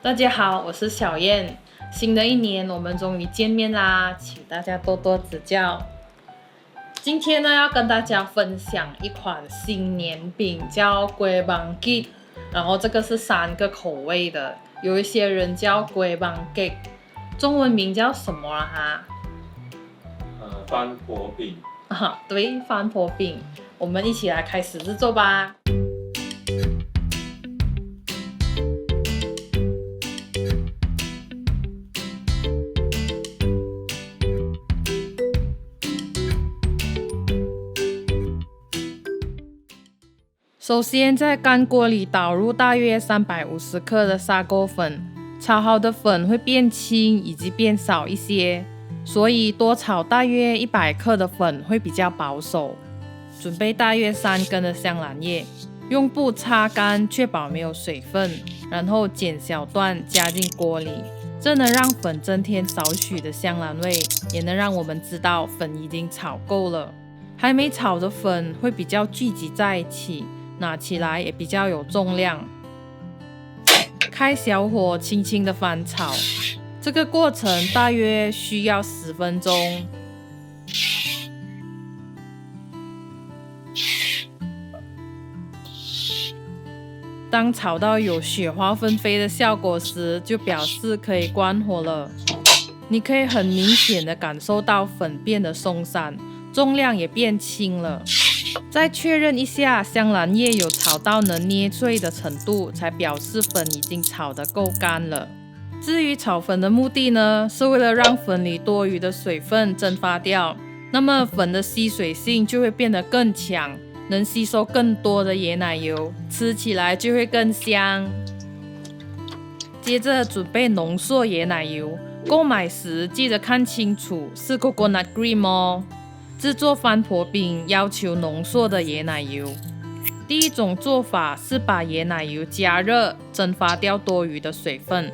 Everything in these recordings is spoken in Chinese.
大家好，我是小燕。新的一年，我们终于见面啦，请大家多多指教。今天呢，要跟大家分享一款新年饼，叫龟棒鸡。然后这个是3个口味的，有一些人叫龟棒鸡，中文名叫什么啊？哈？翻婆饼。对，翻婆饼。我们一起来开始制作吧。首先，在干锅里倒入大约350克的砂锅粉，炒好的粉会变轻以及变少一些，所以多炒大约100克的粉会比较保守。准备大约3根的香兰叶，用布擦干，确保没有水分，然后剪小段加进锅里，这能让粉增添少许的香兰味，也能让我们知道粉已经炒够了。还没炒的粉会比较聚集在一起，拿起来也比较有重量。开小火轻轻的翻炒，这个过程大约需要10分钟。当炒到有雪花纷飞的效果时，就表示可以关火了。你可以很明显的感受到粉变得松散，重量也变轻了。再确认一下香兰叶有炒到能捏碎的程度，才表示粉已经炒得够干了。至于炒粉的目的呢，是为了让粉里多余的水分蒸发掉，那么粉的吸水性就会变得更强，能吸收更多的椰奶油，吃起来就会更香。接着准备浓缩椰奶油，购买时记得看清楚是 coconut cream 哦。制作翻婆饼要求浓缩的椰奶油。第一种做法是把椰奶油加热，蒸发掉多余的水分。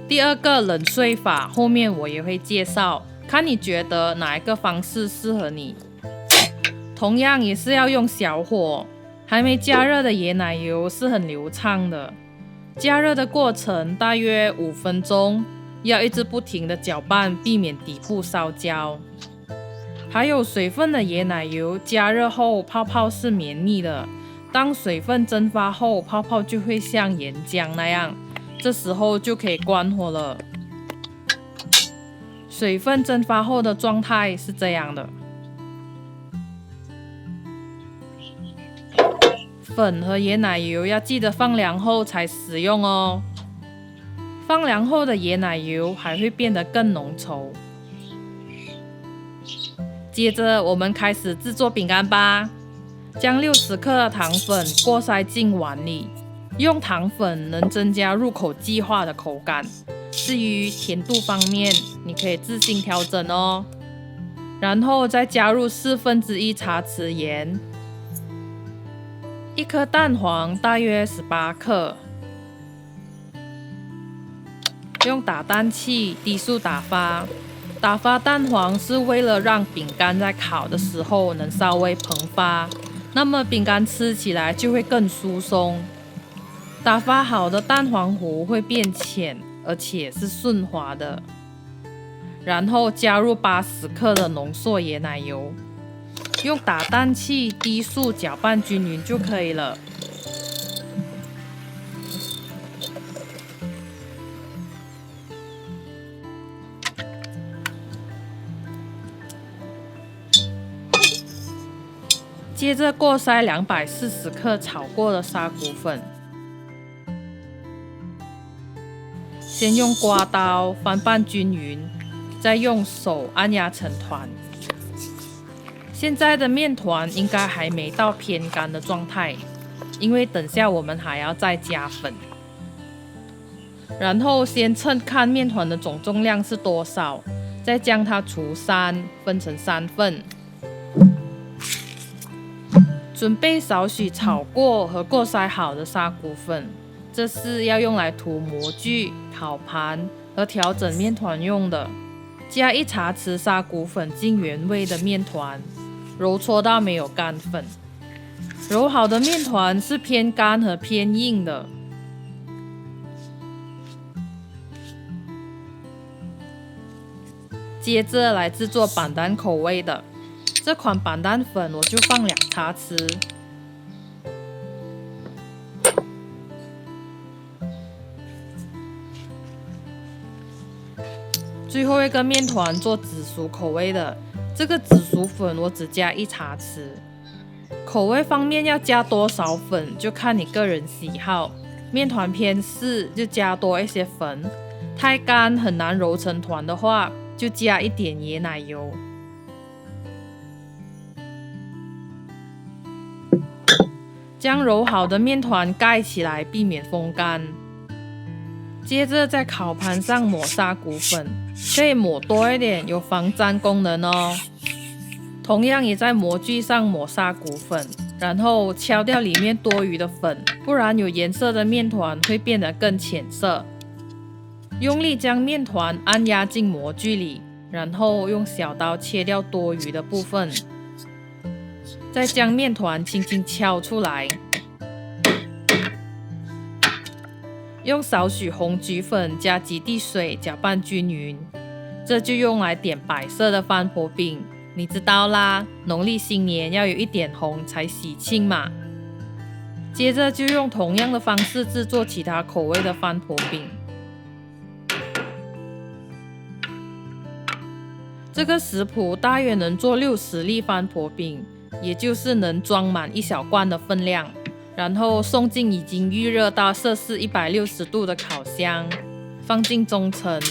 第二个冷萃法，后面我也会介绍，看你觉得哪一个方式适合你。同样也是要用小火，还没加热的椰奶油是很流畅的。加热的过程大约5分钟，要一直不停的搅拌，避免底部烧焦。含有水分的椰奶油加热后泡泡是绵密的，当水分蒸发后，泡泡就会像岩浆那样，这时候就可以关火了。水分蒸发后的状态是这样的。粉和椰奶油要记得放凉后才使用哦，放凉后的椰奶油还会变得更浓稠。接着我们开始制作饼干吧。将60克的糖粉过筛进碗里，用糖粉能增加入口即化的口感。至于甜度方面，你可以自行调整哦。然后再加入1/4茶匙盐，1颗蛋黄大约18克，用打蛋器低速打发。打发蛋黄是为了让饼干在烤的时候能稍微膨发，那么饼干吃起来就会更酥松。打发好的蛋黄糊会变浅，而且是顺滑的。然后加入80克的浓缩椰奶油，用打蛋器低速搅拌均匀就可以了。接着过筛240克炒过的沙谷粉，先用刮刀翻拌均匀，再用手按压成团。现在的面团应该还没到偏干的状态，因为等下我们还要再加粉。然后先称看面团的总重量是多少，再将它除3，分成3份。准备少许炒过和过筛好的沙谷粉，这是要用来涂模具、烤盘和调整面团用的。加1茶匙沙谷粉进原味的面团，揉搓到没有干粉。揉好的面团是偏干和偏硬的。接着来制作板蛋口味的，这款板蛋粉我就放2茶匙。最后一个面团做紫薯口味的，这个紫薯粉我只加1茶匙。口味方面要加多少粉就看你个人喜好，面团偏湿就加多一些粉，太干很难揉成团的话就加一点椰奶油。将揉好的面团盖起来，避免风干。接着在烤盘上抹砂骨粉，可以抹多一点，有防粘功能哦。同样也在模具上抹砂骨粉，然后敲掉里面多余的粉，不然有颜色的面团会变得更浅色。用力将面团按压进模具里，然后用小刀切掉多余的部分，再将面团轻轻敲出来。用少许红菊粉加几滴水搅拌均匀，这就用来点白色的翻婆饼。你知道啦，农历新年要有一点红才喜庆嘛。接着就用同样的方式制作其他口味的翻婆饼。这个食谱大约能做60粒翻婆饼，也就是能装满1小罐的分量。然后送进已经预热到摄氏160度的烤箱，放进中层，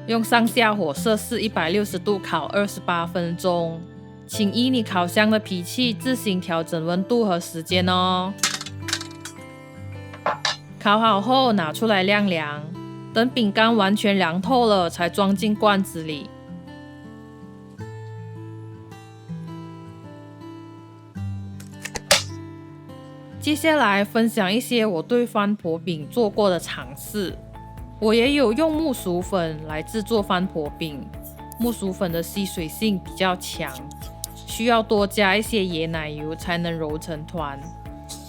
用上下火摄氏160度烤28分钟。请依你烤箱的脾气自行调整温度和时间哦。烤好后拿出来晾凉，等饼干完全凉透了才装进罐子里。接下来分享一些我对翻婆饼做过的尝试。我也有用木薯粉来制作翻婆饼，木薯粉的吸水性比较强，需要多加一些椰奶油才能揉成团。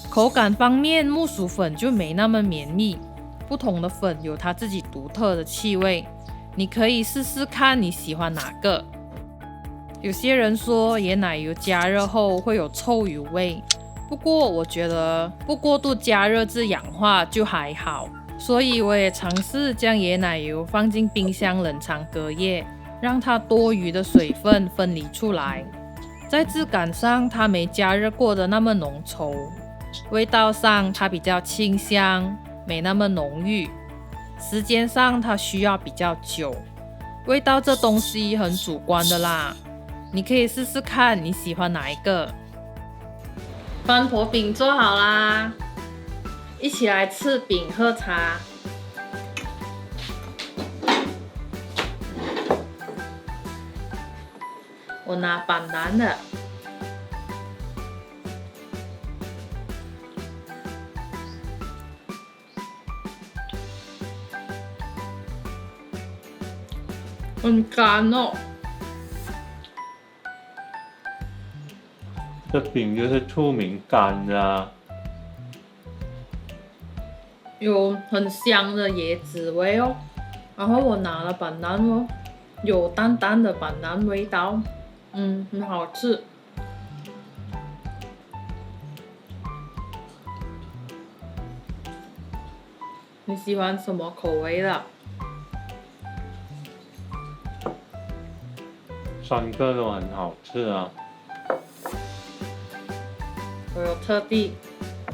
口感方面，木薯粉就没那么绵密，不同的粉有它自己独特的气味，你可以试试看你喜欢哪个。有些人说椰奶油加热后会有臭油味，不过我觉得不过度加热至氧化就还好，所以我也尝试将椰奶油放进冰箱冷藏隔夜，让它多余的水分分离出来。在质感上，它没加热过的那么浓稠，味道上它比较清香，没那么浓郁。时间上它需要比较久，味道这东西很主观的啦，你可以试试看你喜欢哪一个。翻婆饼做好啦，一起来吃饼喝茶。我拿板蓝的，很干哦。这饼就是出名干的啊，有很香的椰子味哦。然后我拿了板蓝哦，有淡淡的板蓝味道，很好吃。你喜欢什么口味的？3个都很好吃啊。我有特地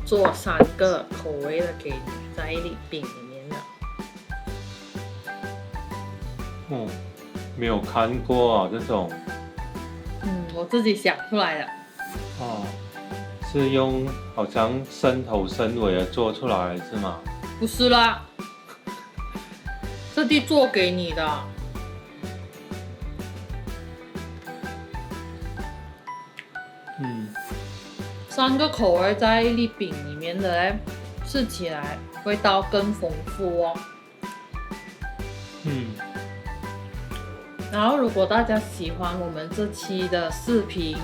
做3个口味的给你，在一粒饼里面的。没有看过啊这种。我自己想出来的。是用好像生头生尾的做出来是吗？不是啦，特地做给你的。3个口味在一粒饼里面的嘞，吃起来味道更丰富哦。然后如果大家喜欢我们这期的视频，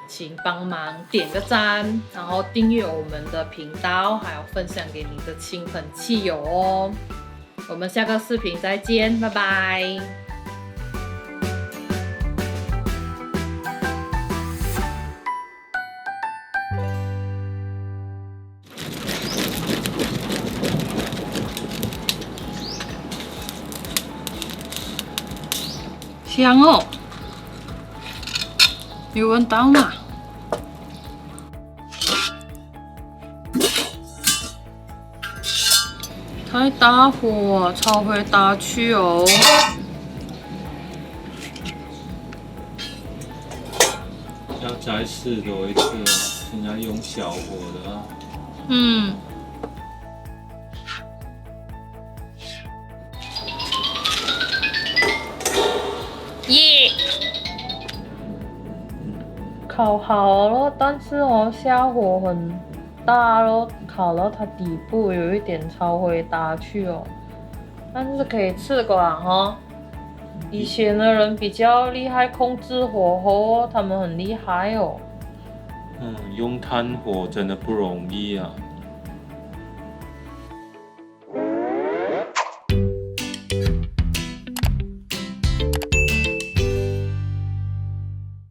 请帮忙点个赞，然后订阅我们的频道，还有分享给你的亲朋戚友哦。我们下个视频再见，拜拜。香哦！有闻到吗？太大火，超会打去哦。要再试多一次哦，现在用小火的啊。嗯。耶！烤好了，但是哦，下火很大咯，烤到它底部有一点超会打去哦，但是可以吃过啦哈。以前的人比较厉害，控制火候哦，他们很厉害哦。用炭火真的不容易啊。